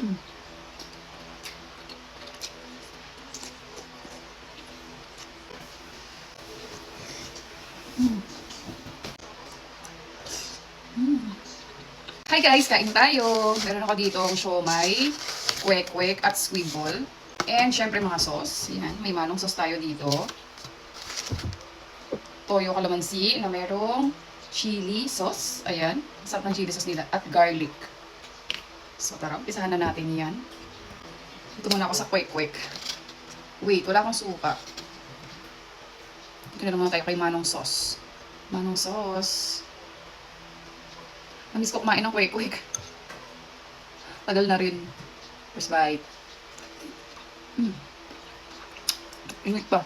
Hi guys, kain tayo. Meron ako dito ang siomay, kwek-kwek at squidball. And syempre mga sauce. Yan, may manong sauce tayo dito. Toyo calamansi na merong chili sauce. Ayan, sarap ng chili sauce nila. At garlic. So tara, umpisahan na natin yan. Ito muna ako sa kwek-kwek. Wait, wala akong suka. Ito na naman tayo kay manong sauce. Manong sauce. Namiss ko kumain ng kwek-kwek. Tagal na rin. First bite. Init pa.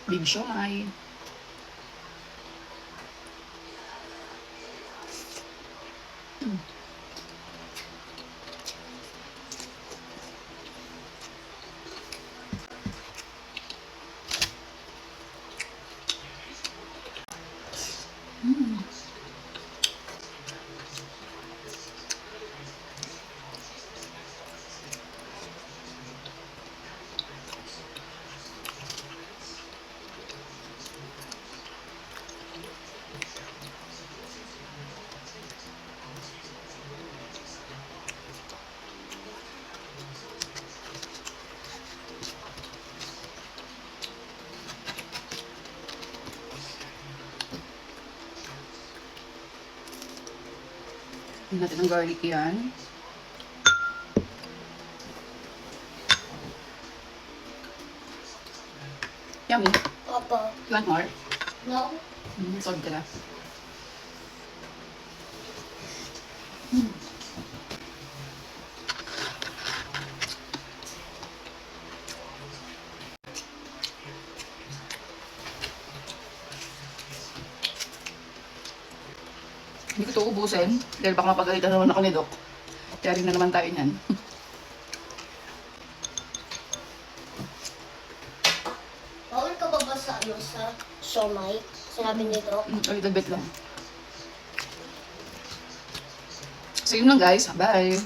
Big siomay. Hindi natin ang garlic yan. Yummy. Opo. You want more? No? Solve ka na. Hindi ko ito ubusin dahil baka mapagalitan naman ako ni Doc. Kaya rin na naman tayo niyan. Bawal ka ba sa siomay? Sinabi nito. A little bit lang. So yun lang guys. Bye!